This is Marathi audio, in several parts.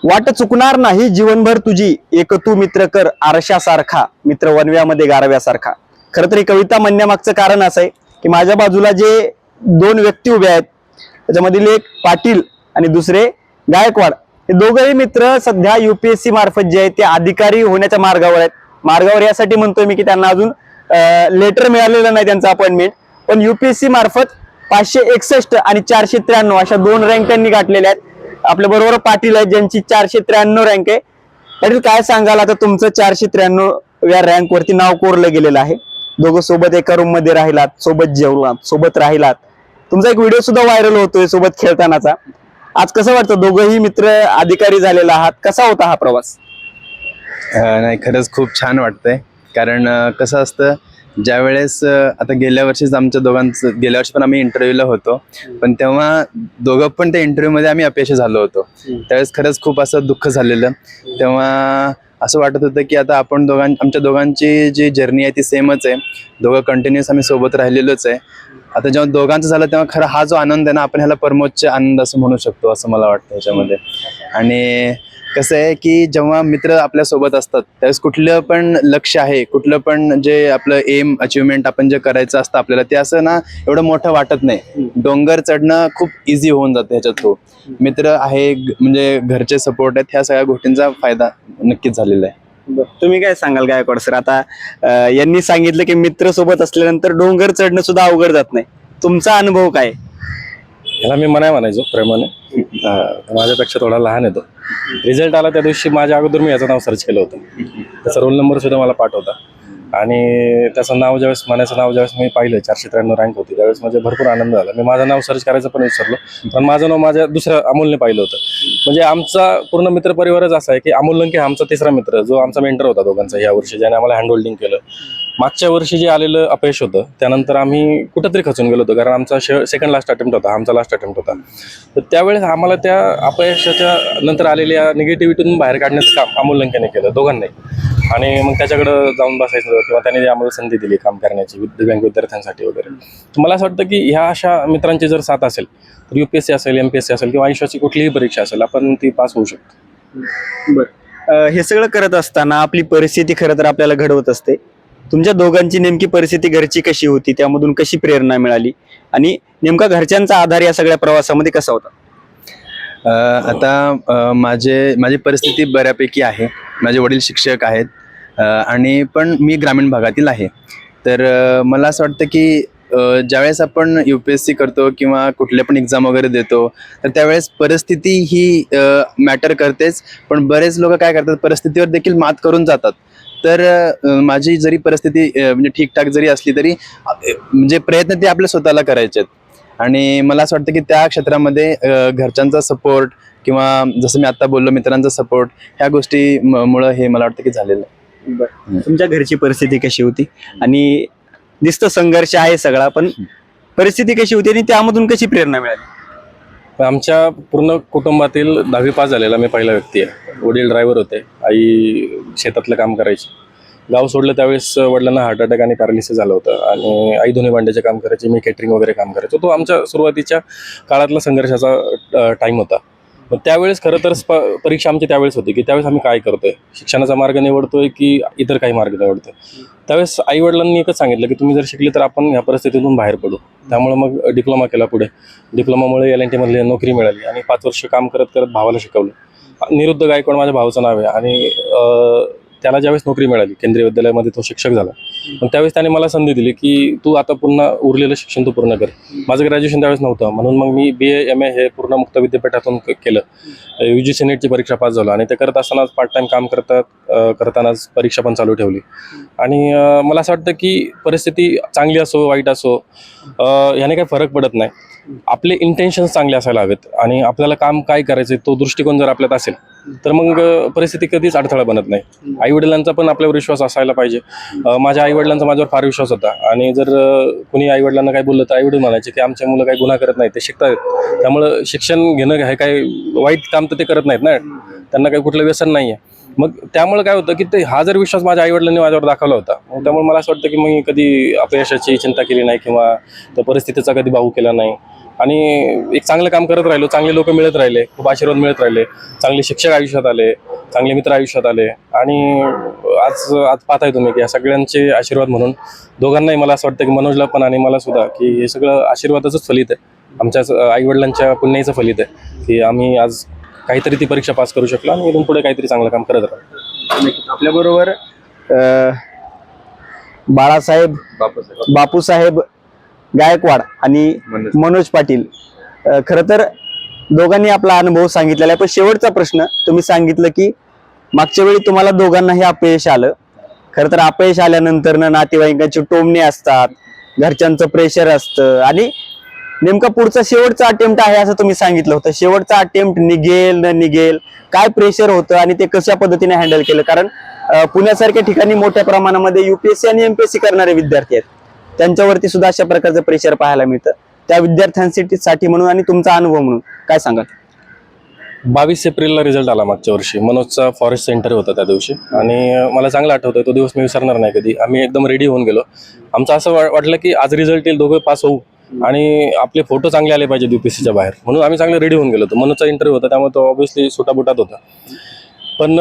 वाट चुकणार नाही जीवनभर तुझी, एक तू मित्र कर आरशासारखा, मित्र वनव्यामध्ये गारव्यासारखा. खरं तर ही कविता म्हणण्यामागचं कारण असं आहे की माझ्या बाजूला जे दोन व्यक्ती उभे आहेत त्याच्यामधील एक पाटील आणि दुसरे गायकवाड, हे दोघंही मित्र सध्या UPSC मार्फत जे आहे ते अधिकारी होण्याच्या मार्गावर आहेत. मार्गावर यासाठी म्हणतोय मी की त्यांना अजून लेटर मिळालेलं नाही त्यांचं अपॉइंटमेंट, पण UPSC मार्फत 561 आणि 493 अशा 2 रँक त्यांनी गाठलेल्या आहेत. आपल्या बरोबर पाटील आहेत ज्यांची 493 रँक आहे. पाटील, काय सांगाल आता तुमचं 493व्या रँक वरती नाव कोरलं गेलेलं आहे. दोघं सोबत एका रूम मध्ये राहिलात, सोबत जेवलात, सोबत राहिलात. तुमचा एक व्हिडिओ सुद्धा व्हायरल होतोय सोबत खेळतानाचा. आज कसं वाटतं, दोघंही मित्र अधिकारी झालेला आहात, कसा होता हा प्रवास? नाही, खरंच खूप छान वाटतंय. कारण कसं असतं, ज्या वेळेस आता गेल्या वर्षीच आमच्या दोघांचं, गेल्या वर्षी पण आम्ही इंटरव्ह्यूला होतो, पण तेव्हा दोघं पण त्या इंटरव्ह्यूमध्ये आम्ही अपयशी झालो होतो. त्यावेळेस खरंच खूप असं दुःख झालेलं. तेव्हा असं वाटत होतं की आता आपण आमच्या दोघांची जी जर्नी आहे ती सेमच आहे. दोघं कंटिन्युअस आम्ही सोबत राहिलेलोच आहे. आता जेव्हा दोघांचं झालं तेव्हा खरं हा जो आनंद आहे ना, आपण ह्याला परमोच्च आनंद असं म्हणू शकतो, असं मला वाटतं ह्याच्यामध्ये. आणि कसं आहे की जेव्हा मित्र आपल्या सोबत असतात त्यावेळेस कुठलं पण लक्ष आहे, कुठलं पण जे आपलं एम अचिव्हमेंट आपण जे करायचं असतं आपल्याला, ते असं ना एवढं मोठं वाटत नाही. डोंगर चढणं खूप इझी होऊन जातं ह्याच्यात थ्रू. मित्र आहे, म्हणजे घरचे सपोर्ट आहेत, ह्या सगळ्या गोष्टींचा फायदा नक्कीच झालेला आहे. तुम्ही काय सांगाल गायकवाड सर? आता यांनी सांगितलं की मित्र सोबत असल्यानंतर डोंगर चढणं सुद्धा अवघड जात नाही. तुमचा अनुभव काय? ह्याला मी म्हणायचो प्रेमाने, माझ्यापेक्षा थोडा लहान आहे तो. रिझल्ट आला त्या दिवशी माझ्या अगोदर मी याचं नाव सर्च केलं होतं. त्याचा रोल नंबर सुद्धा मला पाठवता. आणि त्याचं नाव ज्यावेळेस, म्हणायचं नाव ज्यावेळेस मी पाहिलं 493 रँक होती, त्यावेळेस माझे भरपूर आनंद झाला. मी माझं नाव सर्च करायचं पण विसरलो, पण माझं नाव माझ्या दुसऱ्या अमोलने पाहिलं होतं. म्हणजे आमचा पूर्ण मित्रपरिवारच असा आहे की अमोल लंके हा आमचा तिसरा मित्र, जो आमचा मेंटर होता दोघांचा या वर्षी, ज्याने आम्हाला हँडहोल्डिंग केलं. मागच्या वर्षी जे आलेलं अपयश होतं त्यानंतर आम्ही कुठंतरी खचून गेलो होतो, कारण आमचा सेकंड लास्ट अटेम्प्ट होता, आमचा लास्ट अटेम्प्ट होता. तर त्यावेळेस आम्हाला त्या अपयशाच्या नंतर आलेल्या निगेटिव्हिटीतून बाहेर काढण्याचं काम अमोल लंकेने केलं, दोघांनाही. आणि मग त्याच्याकडं जाऊन बसायचं किंवा त्याने आम्हाला संधी दिली काम करण्याची दिव्यांग विद्यार्थ्यांसाठी वगैरे. तर मला असं वाटतं की ह्या अशा मित्रांची जर साथ असेल तर UPSC असेल, MPSC असेल किंवा आयुष्याची कुठलीही परीक्षा असेल, आपण ती पास होऊ शकतो. बरं, हे सगळं करत असताना आपली परिस्थिती खरं तर आपल्याला घडवत असते. तुमच्या दोघांची नेमकी परिस्थिती घरची कशी होती, त्यामधून कशी प्रेरणा मिळाली आणि नेमका घरच्यांचा आधार या सगळ्या प्रवासामध्ये कसा होता? आता माझी परिस्थिती बऱ्यापैकी आहे. माझे वडील शिक्षक आहेत आणि पण मी ग्रामीण भागातील आहे. तर मला असं वाटतं की ज्यावेळेस आपण UPSC करतो किंवा कुठले पण एक्झाम वगैरे देतो, तर त्यावेळेस परिस्थिती ही मॅटर करतेच. पण बरेच लोक काय करतात, परिस्थितीवर देखील मात करून जातात. तर माझी जरी परिस्थिती म्हणजे ठीकठाक जरी असली तरी म्हणजे प्रयत्न ते आपल्या स्वतःला करायचे आहेत. आणि मला असं वाटतं की त्या क्षेत्रामध्ये घरच्यांचा सपोर्ट किंवा जसं मी आता बोललो मित्रांचा सपोर्ट, ह्या गोष्टी मुळे हे मला वाटतं की झालेलं आहे. तुमच्या घरची परिस्थिती कशी होती? आणि दिसतं संघर्ष आहे सगळा, पण परिस्थिती कशी होती आणि त्यामधून कशी प्रेरणा मिळाली? आमच्या पूर्ण कुटुंबातील 10वी पास झालेला मी पहिला व्यक्ती आहे. वडील ड्रायव्हर होते, आई शेतातलं काम करायची. गाव सोडलं त्यावेळेस वडिलांना हार्ट अटॅक आणि पॅरालिसिस झालं होतं आणि आई धुणे भांड्याचे काम करायचे, मी केटरिंग वगैरे काम करायचो. तो आमच्या सुरुवातीच्या काळातला संघर्षाचा टाईम होता. मग त्यावेळेस खरं तर परीक्षा आमची त्यावेळेस होती की त्यावेळेस आम्ही काय करतोय, शिक्षणाचा मार्ग निवडतोय की इतर काही मार्ग निवडतोय. त्यावेळेस आई वडिलांनी एकच सांगितलं की तुम्ही जर शिकली तर आपण ह्या परिस्थितीतून बाहेर पडू. त्यामुळे मग डिप्लोमा केला. पुढे डिप्लोमामुळे LNT मधली नोकरी मिळाली आणि 5 वर्ष काम करत करत भावाला शिकवलं. निरुद्ध गायकवाड माझ्या भावाचं नाव आहे आणि त्याला ज्यावेळेस नोकरी मिळाली केंद्रीय विद्यालयामध्ये, तो शिक्षक झाला. पण त्यावेळेस त्याने मला संधी दिली की तू आता पुन्हा उरलेलं शिक्षण तू पूर्ण कर. माझं ग्रॅज्युएशन त्यावेळेस नव्हतं, म्हणून मग मी BA MA हे पूर्ण मुक्त विद्यापीठातून केलं. UGC नेटची परीक्षा पास झालो आणि ते करत असतानाच पार्ट टाइम काम करतानाच परीक्षा पण चालू ठेवली. आणि मला असं वाटतं की परिस्थिती चांगली असो वाईट असो, ह्याने काही फरक पडत नाही. आपले इंटेन्शन्स चांगले असायला हवेत आणि आपल्याला काम काय करायचं तो दृष्टिकोन जर आपल्यात असेल तर मग परिस्थिती कधीच अडथळा बनत नाही. आईवडिलांचा पण आपल्यावर विश्वास असायला पाहिजे. माझ्या आईवडिलांचा माझ्यावर फार विश्वास होता आणि जर कुणी आईवडिलांना काही बोललं तर आईवडील म्हणायचे की आमच्या मुलं काही गुन्हा करत नाही, ते शिकतात, त्यामुळं शिक्षण घेणं हे काही वाईट काम तर ते करत नाहीत ना, त्यांना काही कुठलं व्यसन नाही आहे. मग त्यामुळे काय होतं की ते हा जर विश्वास माझ्या आईवडिलांनी माझ्यावर दाखवला होता, त्यामुळे मला असं वाटतं की मी कधी अपयशाची चिंता केली नाही किंवा त्या परिस्थितीचा कधी बाहू केला नाही. आणि एक चांगलं काम करत राहिलो, चांगले लोक मिळत राहिले, खूप आशीर्वाद मिळत राहिले, चांगले शिक्षक आयुष्यात आले, चांगले मित्र आयुष्यात आले. आणि आज आज पाहताय तुम्ही की या सगळ्यांचे आशीर्वाद म्हणून दोघांनाही मला असं वाटतं की मनोजला पण आणि मला सुद्धा की हे सगळं आशीर्वादाचंच फलित आहे, आमच्या आईवडिलांच्या पुण्याचं फलित आहे की आम्ही आज काहीतरी ती परीक्षा पास करू शकलो आणि इथून पुढे काहीतरी चांगलं काम करत राहतो. आपल्याबरोबर बाळासाहेब बापूसाहेब गायकवाड आणि मनोज पाटील. खरं तर दोघांनी आपला अनुभव सांगितलेला आहे, पण शेवटचा प्रश्न, तुम्ही सांगितलं की मागच्या वेळी तुम्हाला दोघांनाही अपयश आलं. खरं तर अपयश आल्यानंतर नातेवाईकांची टोमणे असतात, घरच्यांचं प्रेशर असतं आणि नेमका पुढचा शेवटचा अटेम्प्ट आहे असं तुम्ही सांगितलं होतं. शेवटचा अटेम्प्ट निघेल न निघेल, काय प्रेशर होतं आणि ते कशा पद्धतीने हँडल केलं? कारण पुण्यासारख्या ठिकाणी मोठ्या प्रमाणामध्ये UPSC आणि MPSC करणारे विद्यार्थी आहेत, त्यांच्यावरती सुद्धा अशा प्रकारचं प्रेशर पाहायला मिळतं. त्या विद्यार्थ्यांसाठी म्हणून आणि तुमचा अनुभव म्हणून काय सांगाल? 22 एप्रिलला रिझल्ट आला मागच्या वर्षी. मनोजचा फॉरेस्ट सेंटर होता त्या दिवशी आणि मला चांगलं आठवतंय, तो दिवस मी विसरणार नाही कधी. आम्ही एकदम रेडी होऊन गेलो. आमचं असं वाटलं की आज रिझल्ट येईल, दोघं पास होऊ आणि आपले फोटो चांगले आले पाहिजे UPSCच्या बाहेर, म्हणून आम्ही चांगले रेडी होऊन गेलो. तो मनोजचा इंटरव्ह्यू होता, त्यामुळे तो ऑब्व्हियसली सुटाबुटात होता. पण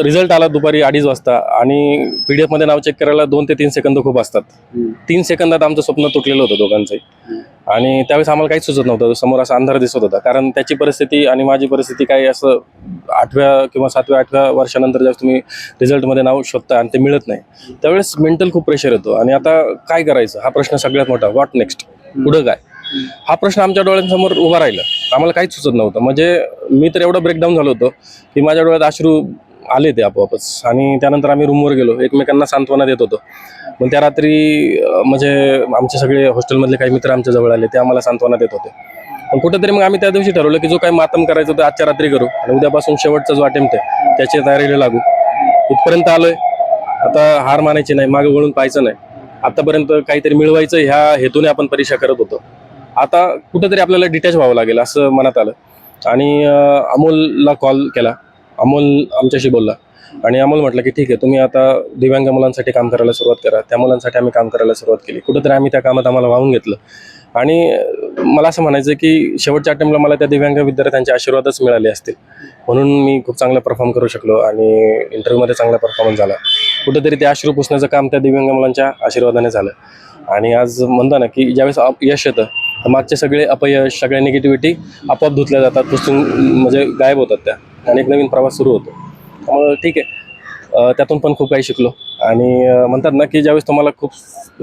रिझल्ट आला दुपारी 2:30 वाजता आणि PDF मध्ये नाव चेक करायला 2 ते 3 सेकंद खूप असतात. 3 सेकंदात आमचं स्वप्न तुटलेलं होतं दोघांचंही. आणि त्यावेळेस आम्हाला काहीच सुचत नव्हतं, समोर असा अंधार दिसत होता. कारण त्याची परिस्थिती आणि माझी परिस्थिती काही असं 8व्या किंवा 7व्या 8व्या वर्षानंतर जेव्हा तुम्ही रिझल्टमध्ये नाव शोधता आणि ते मिळत नाही, त्यावेळेस मेंटल खूप प्रेशर येतो. आणि आता काय करायचं हा प्रश्न सगळ्यात मोठा. व्हॉट नेक्स्ट, पुढं काय, हा प्रश्न आमच्या डोळ्यांसमोर उभा राहिला. आम्हाला काहीच सुचत नव्हतं. म्हणजे मी तर एवढं ब्रेकडाऊन झालो होतो की माझ्या डोळ्यात अश्रू आले ते आपोआपच. आणि त्यानंतर आम्ही रूमवर गेलो, एकमेकांना सांत्वना देत होतो. मग त्या रात्री म्हणजे आमचे सगळे हॉस्टेलमधले काही मित्र आमच्या जवळ आले, ते आम्हाला सांत्वना देत होते. पण कुठेतरी मग आम्ही त्या दिवशी ठरवलं की जो काही मातम करायचं तो आजच्या रात्री करू आणि उद्यापासून शेवटचा जो अटेम्प्ट आहे त्याची तयारीला लागू. इथपर्यंत आलोय, आता हार मानायची नाही, मागे वळून पाहायचं नाही. आतापर्यंत काहीतरी मिळवायचं ह्या हेतूने आपण परीक्षा करत होतो. आता कुठेतरी आपल्याला डिटॅच व्हावं लागेल असं मनात आलं आणि अमोलला कॉल केला. अमोल आमच्याशी बोलला आणि अमोल म्हटलं की ठीक आहे, तुम्ही आता दिव्यांग मुलांसाठी काम करायला सुरुवात करा. त्या मुलांसाठी आम्ही काम करायला सुरुवात केली. कुठेतरी आम्ही त्या कामात आम्हाला वाहून घेतलं. आणि मला असं म्हणायचं की शेवटच्या अटेम्प्टला मला त्या दिव्यांग विद्यार्थ्यांचे आशीर्वादच मिळाले असतील, म्हणून मी खूप चांगला परफॉर्म करू शकलो आणि इंटरव्ह्यूमध्ये चांगला परफॉर्मन्स झाला. कुठेतरी ते अश्रू पुसण्याचं काम त्या दिव्यांग मुलांच्या आशीर्वादाने झालं. आणि आज म्हणता ना की ज्यावेळेस यश येतं तर मागचे सगळे अपयश, सगळ्या निगेटिव्हिटी आपोआप धुतल्या जातात, पुसून म्हणजे गायब होतात त्या आणि एक नवीन प्रवास सुरू होतो. त्यामुळे ठीक आहे, त्यातून पण खूप काही शिकलो. आणि म्हणतात ना की ज्यावेळेस तुम्हाला खूप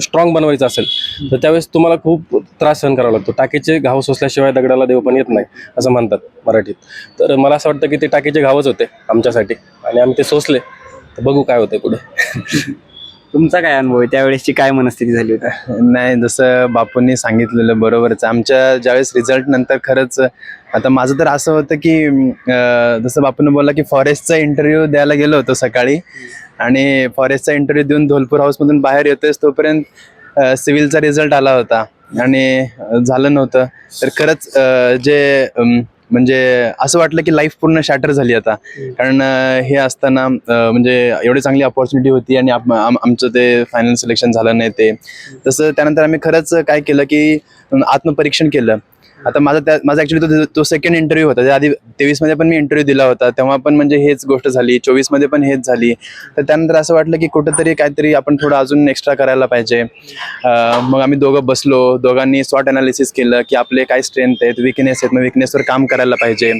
स्ट्रॉंग बनवायचं असेल तर त्यावेळेस तुम्हाला खूप त्रास सहन करावा लागतो. टाकीचे घाव सोसल्याशिवाय दगडाला देव पण येत नाही असं म्हणतात मराठीत. तर मला असं वाटतं की ते टाकीचे घावच होते आमच्यासाठी आणि आम्ही ते सोसले. तर बघू काय होतं पुढे. तुमचा काय अनुभव आहे, त्यावेळेसची काय मनस्थिती झाली होती? नाही, जसं बापूंनी सांगितलेलं बरोबरच. आमच्या ज्यावेळेस रिझल्ट नंतर खरंच आता माझं तर असं होतं की जसं बापूंनी बोलला की फॉरेस्टचा इंटरव्ह्यू द्यायला गेलो होतो सकाळी आणि फॉरेस्टचा इंटरव्ह्यू देऊन धोलपूर हाऊसमधून बाहेर येतोयच तोपर्यंत सिव्हिलचा रिझल्ट आला होता आणि झालं नव्हतं. तर खरंच जे म्हणजे असं वाटलं की लाईफ पूर्ण शॅटर झाली आता. कारण हे असताना म्हणजे एवढी चांगली अपॉर्च्युनिटी होती आणि आमचं ते फायनल सिलेक्शन झालं नाही. ते तसं त्यानंतर आम्ही खरंच काय केलं की आत्मपरीक्षण केलं. आता माझा ऍक्च्युली तो सेकंड इंटरव्ह्यू होता. त्याआधी 23 मध्ये पण मी इंटरव्ह्यू दिला होता, तेव्हा पण म्हणजे हेच गोष्ट झाली. 24 मध्ये पण हेच झाली. तर त्यानंतर असं वाटलं की कुठंतरी काहीतरी आपण थोडं अजून एक्स्ट्रा करायला पाहिजे. मग आम्ही दोघं बसलो, दोघांनी स्वॉट अनालिसिस केलं की आपले काय स्ट्रेंथ आहेत, विकनेस आहेत, मग विकनेसवर काम करायला पाहिजे.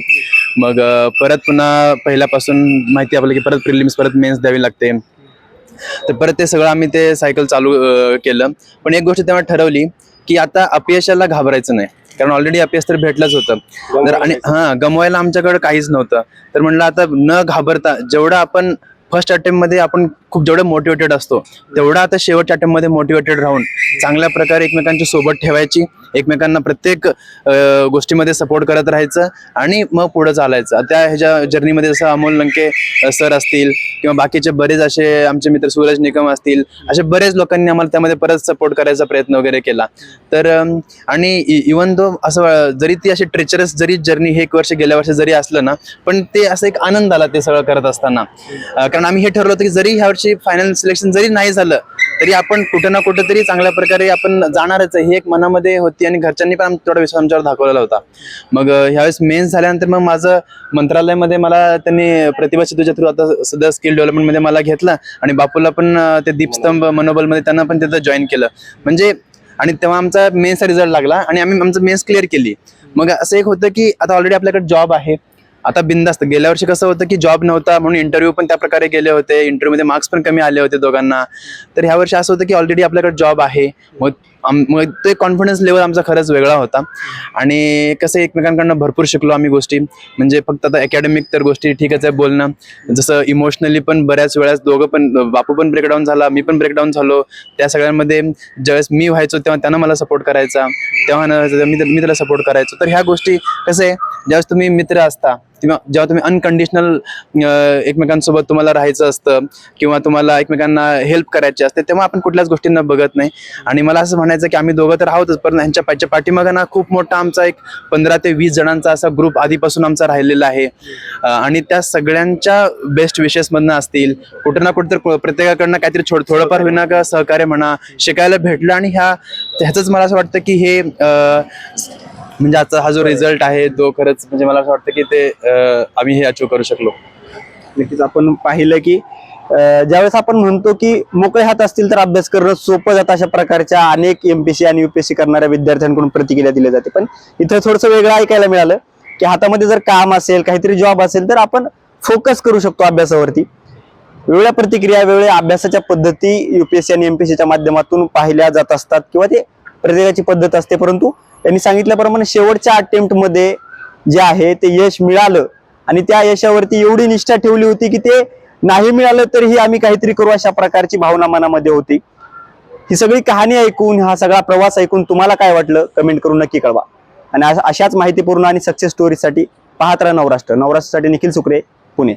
मग परत पुन्हा पहिल्यापासून माहिती आपल्याला की परत प्रिलिम्स, परत मेन्स द्यावी लागते. तर परत ते सगळं आम्ही ते सायकल चालू केलं. पण एक गोष्ट तेव्हा ठरवली की आता अपयशाला घाबरायचं नाही, कारण ऑलरेडी अपयश तर भेटलंच होतं. तर आणि गमवायला आमच्याकडे काहीच नव्हतं. तर म्हणलं आता न घाबरता जेवढं आपण फर्स्ट अटेम्प्टमध्ये आपण खूप जेवढं मोटिवेटेड असतो तेवढं आता शेवटच्या अटेम्प्टमध्ये मोटिवेटेड राहून चांगल्या प्रकारे एकमेकांच्या सोबत ठेवायची, एकमेकांना प्रत्येक गोष्टीमध्ये सपोर्ट करत राहायचं आणि मग पुढं चालायचं. त्या ह्याच्या जर्नीमध्ये जसं अमोल लंके सर असतील किंवा बाकीचे बरेच असे आमचे मित्र, सूरज निकम असतील, असे बरेच लोकांनी आम्हाला त्यामध्ये परत सपोर्ट करायचा प्रयत्न वगैरे केला. तर आणि इवन दो असं जरी ती अशी ट्रेचरस जरी जर्नी हे 1 वर्ष गेल्या वर्षी जरी असलं ना, पण ते असं एक आनंद आला ते सगळं करत असताना. कारण आम्ही हे ठरवलं होतं की जरी ह्या वर्षी फायनल सिलेक्शन जरी नाही झालं तरी आपण कुठं ना कुठं तरी चांगल्या प्रकारे आपण जाणारच आहे, ही एक मनामध्ये होती आणि घरच्यांनी पण थोडा विश्वास आमच्यावर दाखवलेला होता. मग ह्यावेळेस मेन्स झाल्यानंतर मग माझं मंत्रालयामध्ये मला त्यांनी प्रतिभा सेतूच्या थ्रू आता सध्या स्किल डेव्हलपमेंटमध्ये मला घेतलं आणि बापूला पण ते दीपस्तंभ मनोबलमध्ये त्यांना पण तिथं जॉईन केलं. म्हणजे आणि तेव्हा आमचा मेन्सचा रिझल्ट लागला आणि आम्ही आमचं मेन्स क्लिअर केली. मग असं एक होतं की आता ऑलरेडी आपल्याकडे जॉब आहे, आता बिंदास्त. गेल्या वर्षी कसं होतं की जॉब नव्हता म्हणून इंटरव्ह्यू पण त्या प्रकारे गेले होते, इंटरव्ह्यूमध्ये मार्क्स पण कमी आले होते दोघांना. तर ह्या वर्षी असं होतं की ऑलरेडी आपल्याकडे जॉब आहे. मग तो एक कॉन्फिडन्स लेवल आमचा खरंच वेगळा होता आणि कसं एकमेकांकडनं भरपूर शिकलो आम्ही गोष्टी. म्हणजे फक्त आता अकॅडमिक तर गोष्टी ठीकच आहे बोलणं, जसं इमोशनली पण बऱ्याच वेळेस दोघं पण, बापू पण ब्रेकडाऊन झाला, मी पण ब्रेकडाऊन झालो. त्या सगळ्यांमध्ये ज्यावेळेस मी व्हायचो तेव्हा त्यानं मला सपोर्ट करायचा, तेव्हा मी त्याला सपोर्ट करायचो. तर ह्या गोष्टी कसं आहे, ज्यावेळेस तुम्ही मित्र असता किंवा जेव्हा तुम्ही अनकंडिशनल एकमेकांसोबत तुम्हाला राहायचं असतं किंवा तुम्हाला एकमेकांना हेल्प करायची असते, तेव्हा आपण कुठल्याच गोष्टींना बघत नाही. आणि मला असं म्हणायचं की आम्ही दोघं तर आहोतच, पण ह्यांच्या पाठीमागं ना खूप मोठा आमचा एक 15 ते 20 जणांचा असा ग्रुप आधीपासून आमचा राहिलेला आहे. आणि त्या सगळ्यांच्या बेस्ट विशेसमधनं असतील, कुठं ना कुठं तर प्रत्येकाकडनं काहीतरी थोडंफार होईना का सहकार्य म्हणा शिकायला भेटलं. आणि ह्याचंच मला असं वाटतं की हे म्हणजे आजचा हा जो रिझल्ट आहे तो खरंच म्हणजे मला असं वाटतं की ते आम्ही हे अचीव करू शकलो. नक्कीच आपण पाहिलं की ज्यावेळेस आपण म्हणतो की मोकळे हात असतील तर अभ्यास करणं सोपं जातं, अशा प्रकारच्या अनेक एमपीसी आणि युपीएससी करणाऱ्या विद्यार्थ्यांकडून प्रतिक्रिया दिल्या जाते. पण इथं थोडंसं वेगळं ऐकायला मिळालं की हातामध्ये जर काम असेल, काहीतरी जॉब असेल तर आपण फोकस करू शकतो अभ्यासावरती. वेगळ्या प्रतिक्रिया, वेगळ्या अभ्यासाच्या पद्धती युपीएससी आणि एमपीएससीच्या माध्यमातून पाहिल्या जात असतात किंवा ते प्रत्येकाची पद्धत असते. परंतु त्यांनी सांगितल्याप्रमाणे शेवटच्या अटेम्प्टमध्ये जे आहे ते यश मिळालं आणि त्या यशावरती एवढी निष्ठा ठेवली होती की ते नाही मिळालं तरीही आम्ही काहीतरी करू, अशा प्रकारची भावना मनामध्ये होती. ही सगळी कहाणी ऐकून, हा सगळा प्रवास ऐकून तुम्हाला काय वाटलं कमेंट करून नक्की कळवा. आणि अशाच माहितीपूर्ण आणि सक्सेस स्टोरीसाठी पाहत राहा नवराष्ट्र. नवराष्ट्रासाठी निखिल सुक्रे, पुणे.